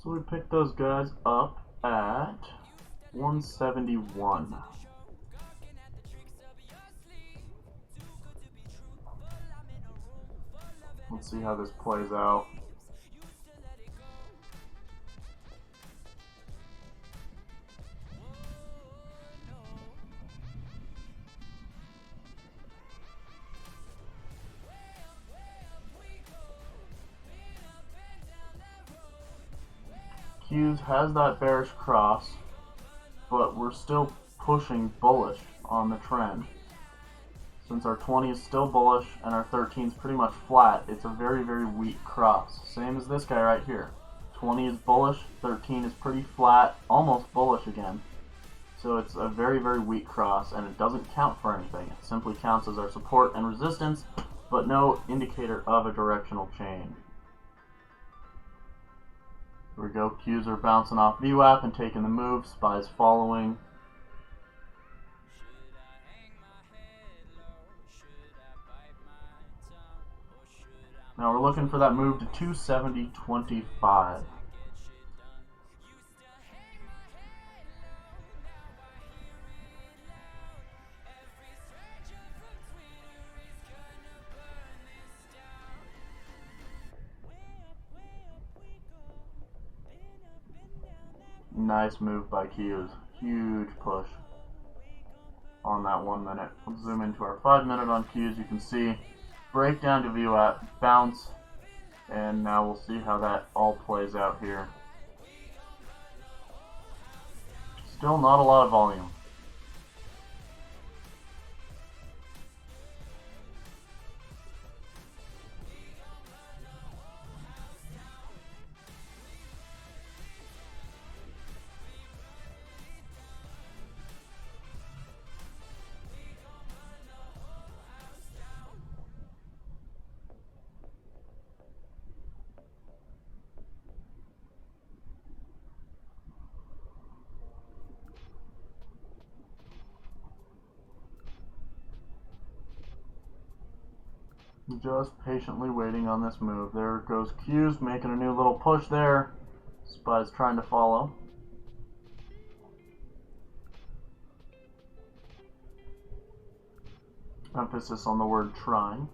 So we picked those guys up at 171. Let's see how this plays out. Q's has that bearish cross, but we're still pushing bullish on the trend. Since our 20 is still bullish and our 13 is pretty much flat, it's a very, very weak cross. Same as this guy right here. 20 is bullish, 13 is pretty flat, almost bullish again. So it's a very, very weak cross, and it doesn't count for anything. It simply counts as our support and resistance, but no indicator of a directional change. Here we go. Qs are bouncing off VWAP and taking the move. SPY's following. Now we're looking for that move to 270.25. Nice move by Qs. Huge push on that 1 minute. Let's zoom into our 5 minute on Qs. You can see break down to VWAP, bounce, and now we'll see how that all plays out here. Still not a lot of volume. Just patiently waiting on this move. There goes Qs making a new little push there. SPY's trying to follow. Emphasis on the word trying.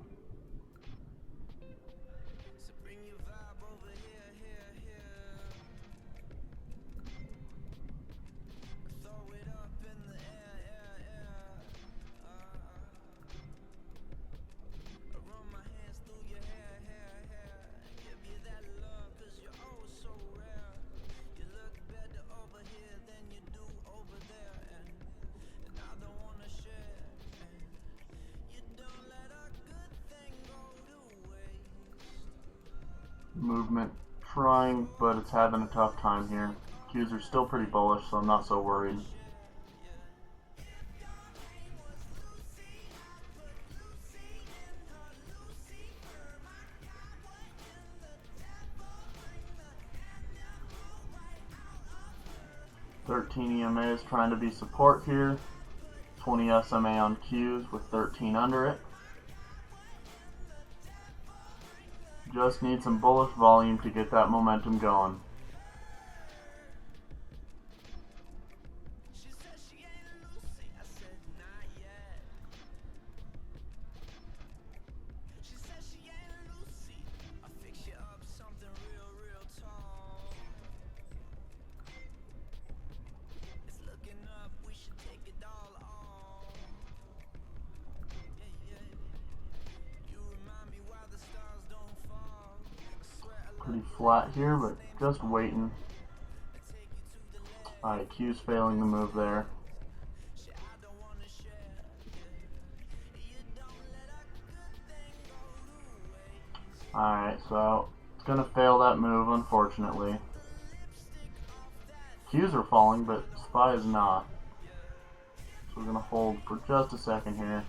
Movement trying, but it's having a tough time here. Qs are still pretty bullish, so I'm not so worried. EMA is trying to be support here. 20 SMA on Qs with 13 under it. Just need some bullish volume to get that momentum going. Pretty flat here, but just waiting. Alright, Q's failing the move there. Alright, so it's going to fail that move, unfortunately. Q's are falling, but SPY is not. So we're going to hold for just a second here.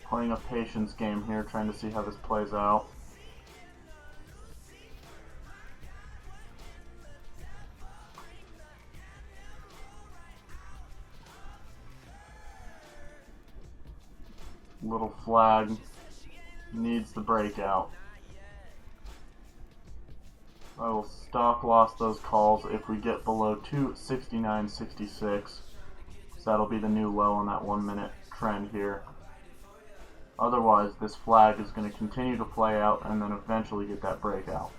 Playing a patience game here, trying to see how this plays out. Little flag needs the breakout. I will stop loss those calls if we get below 269.66. So that'll be the new low on that 1 minute trend here. Otherwise, this flag is going to continue to play out and then eventually get that breakout.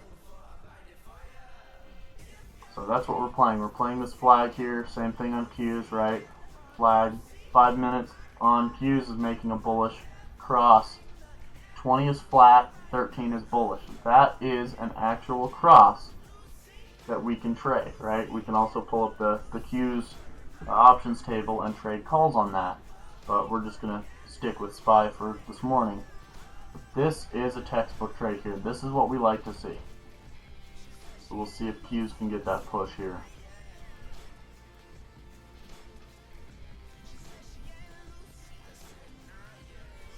So that's what we're playing. We're playing this flag here. Same thing on Qs, right? Flag. 5 minutes on Qs is making a bullish cross. 20 is flat. 13 is bullish. That is an actual cross that we can trade, right? We can also pull up the Q's options table and trade calls on that, but we're just going to stick with SPY for this morning. This is a textbook trade here. This is what we like to see. So we'll see if Q's can get that push here.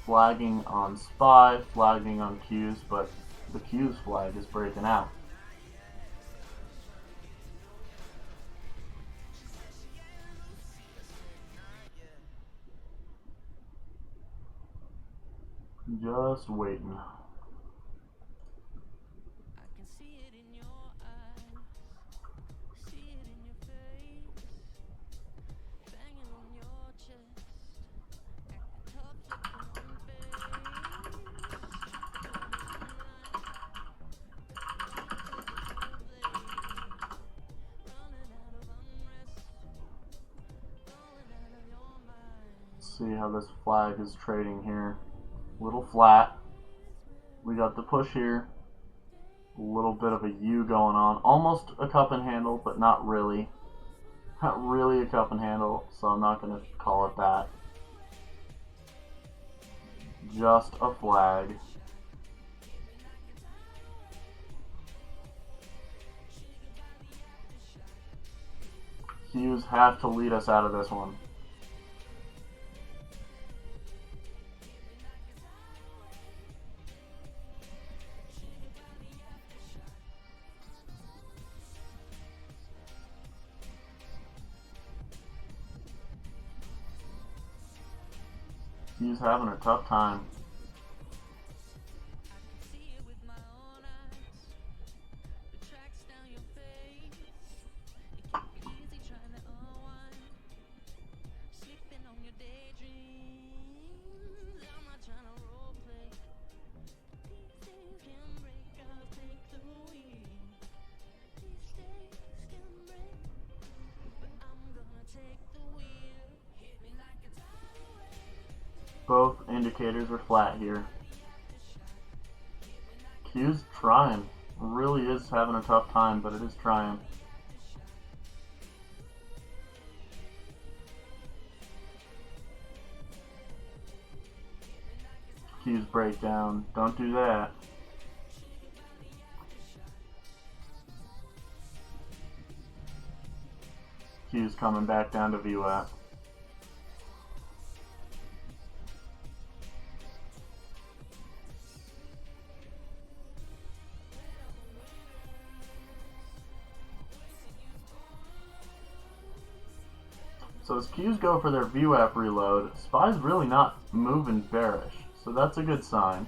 Flagging on SPY, flagging on Q's, but the Q's flag is breaking out. Just waiting. See how this flag is trading here. Little flat. We got the push here. A little bit of a U going on. Almost a cup and handle, but not really. Not really a cup and handle, so I'm not going to call it that. Just a flag. Q's have to lead us out of this one. Q's having a tough time. Both indicators are flat here. Q's trying. Really is having a tough time, but it is trying. Q's breakdown. Don't do that. Q's coming back down to VWAP. So as Q's go for their VWAP reload, SPY's really not moving bearish, so that's a good sign.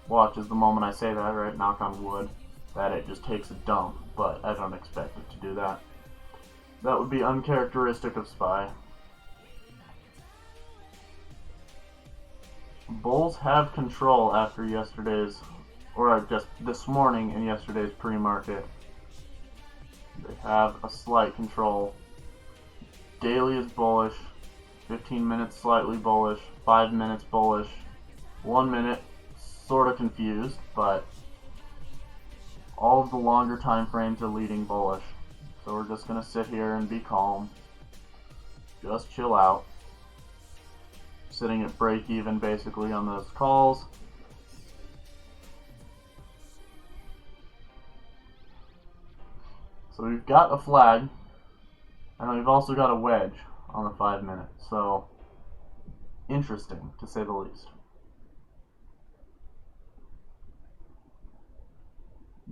Watch as the moment I say that, right, knock on wood, that it just takes a dump, but I don't expect it to do that. That would be uncharacteristic of SPY. Bulls have control after yesterday's, or just this morning and yesterday's pre-market. They have a slight control. Daily is bullish, 15 minutes slightly bullish, 5 minutes bullish, 1 minute sort of confused, but all of the longer time frames are leading bullish. So we're just going to sit here and be calm, just chill out, sitting at break even basically on those calls. So we've got a flag. And we've also got a wedge on the 5 minute, so interesting to say the least.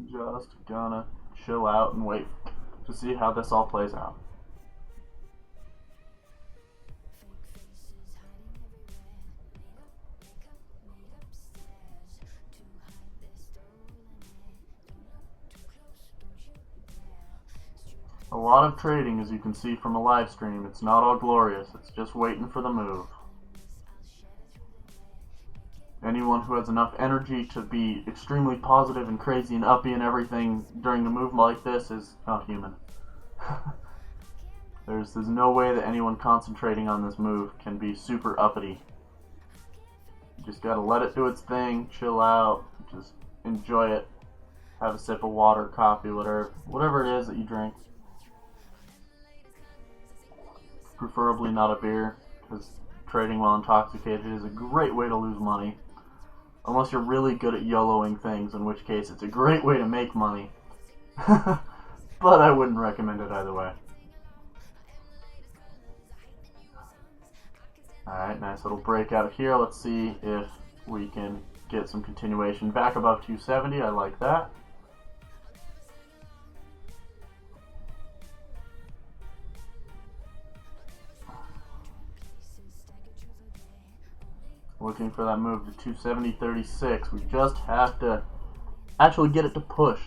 Just gonna chill out and wait to see how this all plays out. A lot of trading, as you can see from a live stream. It's not all glorious. It's just waiting for the move. Anyone who has enough energy to be extremely positive and crazy and uppy and everything during a move like this is not human. There's no way that anyone concentrating on this move can be super uppity. You just gotta let it do its thing, chill out, Just enjoy it. Have a sip of water, coffee, whatever it is that you drink. Preferably not a beer, because trading while intoxicated is a great way to lose money. Unless you're really good at YOLOing things, in which case it's a great way to make money. But I wouldn't recommend it either way. Alright, nice little breakout here. Let's see if we can get some continuation back above 270. I like that. Looking for that move to 270.36. We just have to actually get it to push,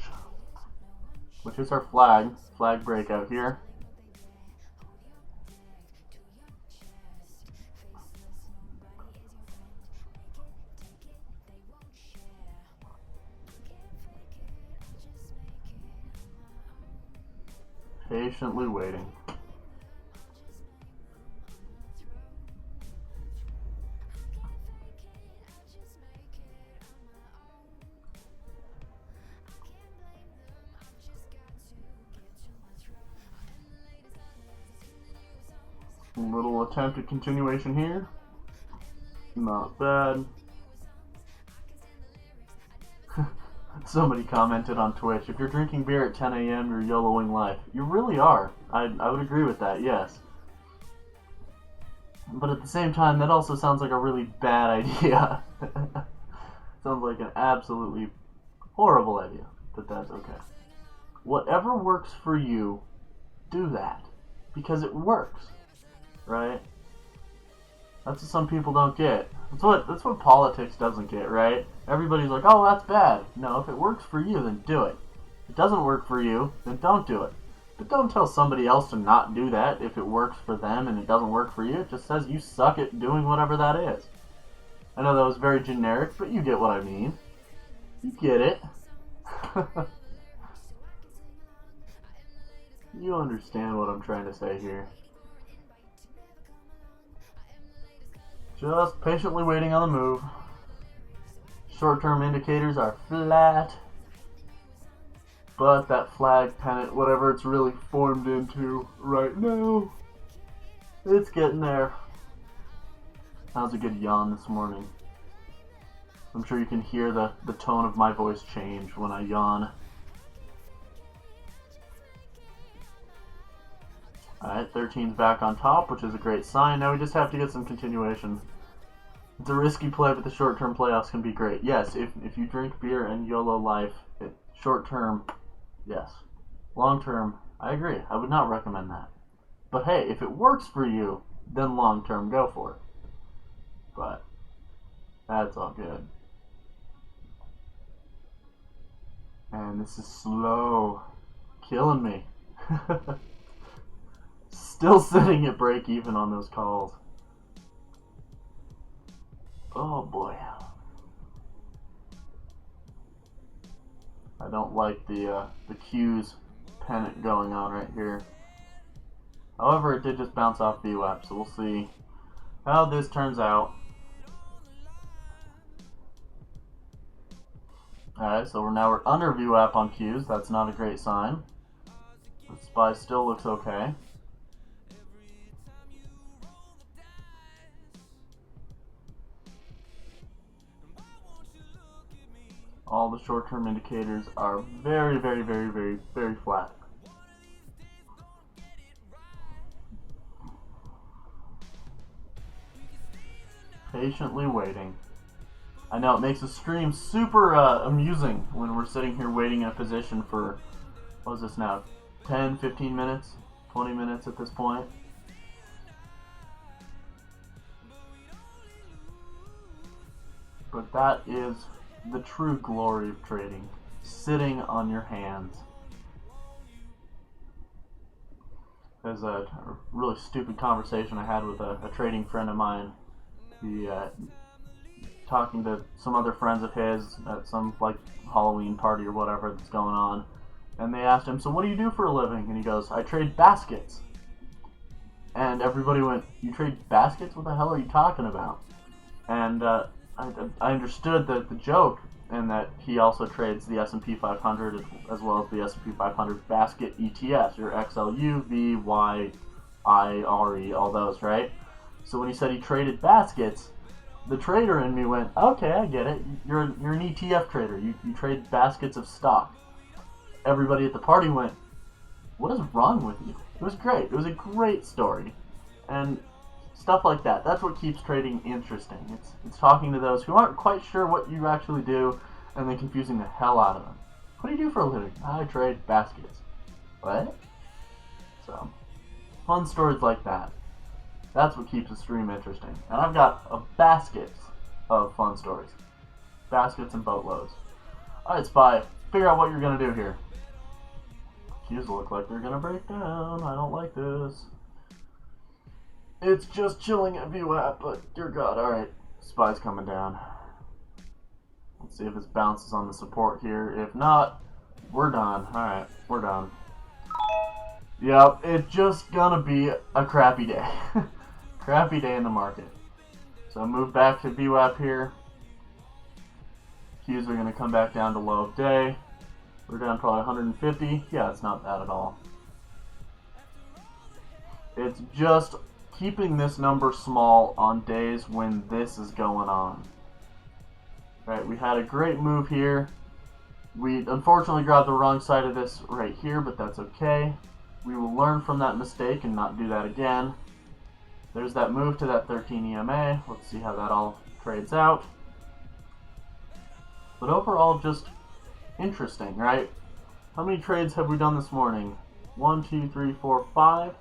which is our flag breakout here. Patiently waiting. A little attempted continuation here. Not bad. Somebody commented on Twitch, if you're drinking beer at 10 a.m., you're YOLOing life. You really are. I would agree with that, yes. But at the same time, that also sounds like a really bad idea. Sounds like an absolutely horrible idea, but that's okay. Whatever works for you, do that. Because it works. Right? That's what some people don't get. That's what politics doesn't get, right? Everybody's like, oh, that's bad. No, if it works for you, then do it. If it doesn't work for you, then don't do it. But don't tell somebody else to not do that if it works for them and it doesn't work for you. It just says you suck at doing whatever that is. I know that was very generic, but you get what I mean. You get it. You understand what I'm trying to say here. Just patiently waiting on the move. Short-term indicators are flat. But that flag pennant, whatever it's really formed into right now, it's getting there. That was a good yawn this morning. I'm sure you can hear the tone of my voice change when I yawn. Alright, 13's back on top, which is a great sign. Now we just have to get some continuation. It's a risky play, but the short-term playoffs can be great. Yes, if you drink beer and YOLO life, short-term, yes. Long-term, I agree. I would not recommend that. But hey, if it works for you, then long-term, go for it. But that's all good. And this is slow. Killing me. Still sitting at break even on those calls. Oh boy. I don't like the Q's pennant going on right here. However, it did just bounce off VWAP, so we'll see how this turns out. Alright, so we're under VWAP on Q's. That's not a great sign. The SPY still looks okay. All the short-term indicators are very, very, very, very, very flat. Patiently waiting. I know it makes the stream super amusing when we're sitting here waiting in a position for, what is this now, 10, 15 minutes, 20 minutes at this point. But that is the true glory of trading, sitting on your hands. There's a really stupid conversation I had with a trading friend of mine. He talking to some other friends of his at some like Halloween party or whatever that's going on, and they asked him, so what do you do for a living? And he goes, I trade baskets. And everybody went, you trade baskets? What the hell are you talking about? And I understood the joke, and that he also trades the S&P 500 as well as the S&P 500 basket ETFs, your XLU, V, Y, I, R, E, all those, right? So when he said he traded baskets, the trader in me went, okay, I get it. You're an ETF trader. You trade baskets of stock. Everybody at the party went, what is wrong with you? It was great. It was a great story. And stuff like that. That's what keeps trading interesting. It's talking to those who aren't quite sure what you actually do and then confusing the hell out of them. What do you do for a living? I trade baskets. What? So, fun stories like that. That's what keeps the stream interesting. And I've got a basket of fun stories. Baskets and boatloads. Alright, Spy, figure out what you're going to do here. Cues look like they're going to break down. I don't like this. It's just chilling at VWAP, but dear God, alright. Spy's coming down. Let's see if this bounces on the support here. If not, we're done. Alright, we're done. Yep, it's just gonna be a crappy day. Crappy day in the market. So move back to VWAP here. Qs are gonna come back down to low of day. We're down probably 150. Yeah, it's not bad at all. It's just keeping this number small on days when this is going on. Right, we had a great move here. We unfortunately grabbed the wrong side of this right here, but that's okay. We will learn from that mistake and not do that again. There's that move to that 13 EMA. Let's see how that all trades out. But overall, just interesting, right? How many trades have we done this morning? 1, 2, 3, 4, 5.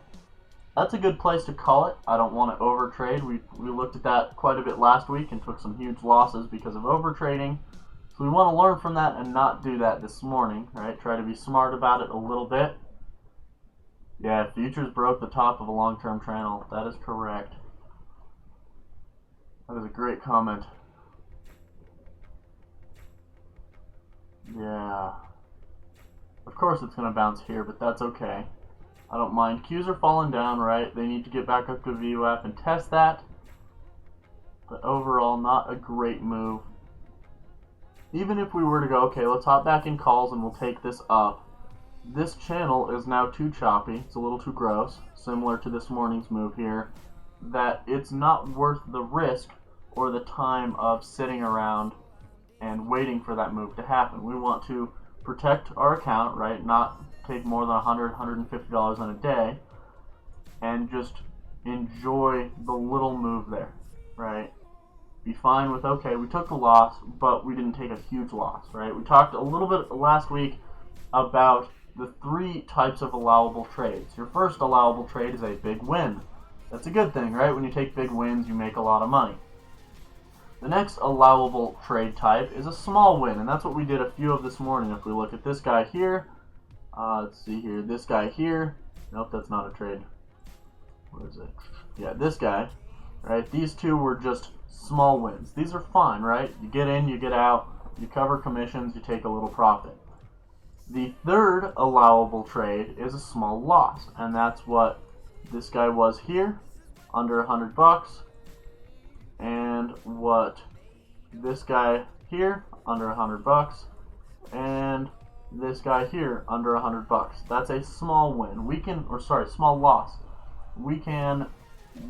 That's a good place to call it. I don't want to overtrade. We looked at that quite a bit last week and took some huge losses because of overtrading. So we want to learn from that and not do that this morning, right? Try to be smart about it a little bit. Yeah, futures broke the top of a long-term channel. That is correct. That is a great comment. Yeah. Of course it's going to bounce here, but that's okay. I don't mind. Qs are falling down, right? They need to get back up to VWAP and test that. But overall, not a great move. Even if we were to go, okay, let's hop back in calls and we'll take this up. This channel is now too choppy. It's a little too gross, similar to this morning's move here, that it's not worth the risk or the time of sitting around and waiting for that move to happen. We want to protect our account, right? Not take more than $100, $150 in a day and just enjoy the little move there, right? Be fine with, okay, we took the loss, but we didn't take a huge loss, right? We talked a little bit last week about the 3 types of allowable trades. Your first allowable trade is a big win. That's a good thing, right? When you take big wins, you make a lot of money. The next allowable trade type is a small win, and that's what we did a few of this morning. If we look at this guy here, let's see here, this guy here, nope, that's not a trade. Where is it? Yeah, this guy, right? These two were just small wins. These are fine, right? You get in, you get out, you cover commissions, you take a little profit. The third allowable trade is a small loss, and that's what this guy was here, under 100 bucks, and what this guy here, under 100 bucks, and this guy here, under 100 bucks. That's a small win. We can, or sorry, small loss. We can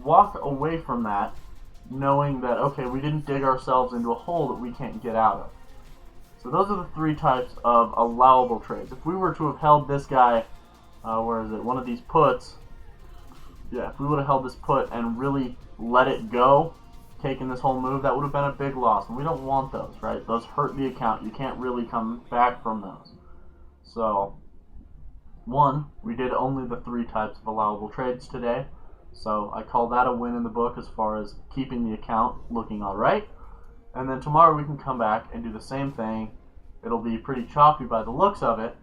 walk away from that knowing that, okay, we didn't dig ourselves into a hole that we can't get out of. So those are the 3 types of allowable trades. If we were to have held this guy, where is it, one of these puts, yeah, if we would have held this put and really let it go, taken this whole move, that would have been a big loss. And we don't want those, right? Those hurt the account. You can't really come back from those. So, 1, we did only the 3 types of allowable trades today. So I call that a win in the book as far as keeping the account looking alright. And then tomorrow we can come back and do the same thing. It'll be pretty choppy by the looks of it.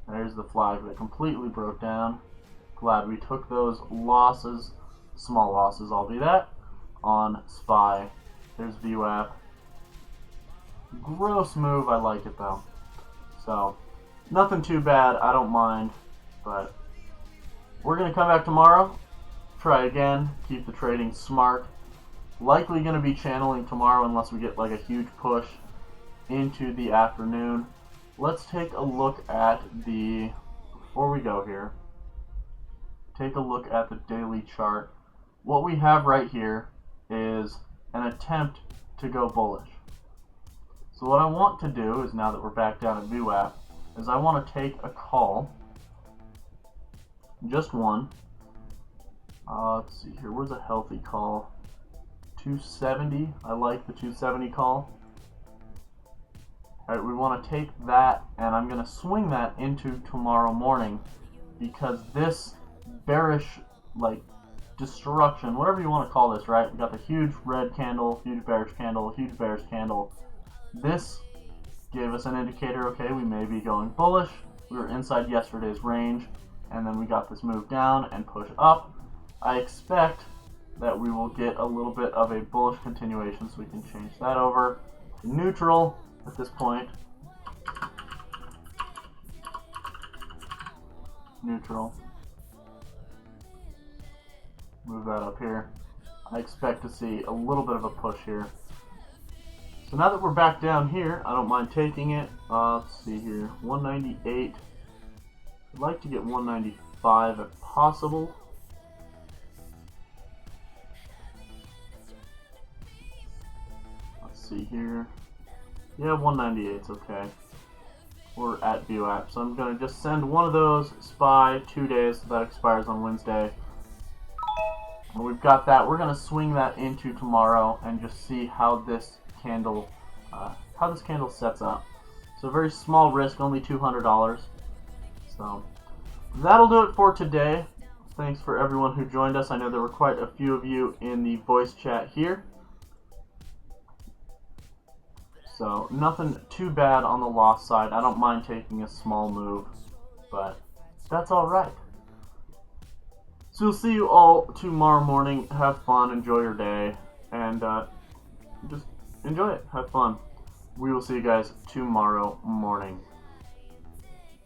There's the flag that completely broke down. Glad we took those losses, small losses, I'll be that, on SPY. There's VWAP. Gross move, I like it though. So, nothing too bad, I don't mind. But we're going to come back tomorrow, try again, keep the trading smart. Likely going to be channeling tomorrow unless we get like a huge push. into the afternoon. Let's take a look at the, before we go here, take a look at the daily chart. What we have right here is an attempt to go bullish. So what I want to do is, now that we're back down at VWAP, is I want to take a call, just one. Let's see here, where's a healthy call? 270, I like the 270 call. Alright, we want to take that, and I'm going to swing that into tomorrow morning, because this bearish, like, destruction, whatever you want to call this, right? We got the huge red candle, huge bearish candle, huge bearish candle. This gave us an indicator, okay, we may be going bullish. We were inside yesterday's range, and then we got this move down and push up. I expect that we will get a little bit of a bullish continuation, so we can change that over to neutral at this point. Neutral. Move that up here. I expect to see a little bit of a push here. So now that we're back down here, I don't mind taking it. Let's see here, 198. I'd like to get 195 if possible. Let's see here. Yeah, 198's okay. We're at VWAP, so I'm going to just send one of those, SPY, 2 days, so that expires on Wednesday. And we've got that. We're going to swing that into tomorrow and just see how this candle sets up. So very small risk, only $200. So that'll do it for today. Thanks for everyone who joined us. I know there were quite a few of you in the voice chat here. So nothing too bad on the loss side. I don't mind taking a small move, but that's all right. So we'll see you all tomorrow morning. Have fun, enjoy your day, and just enjoy it. Have fun. We will see you guys tomorrow morning.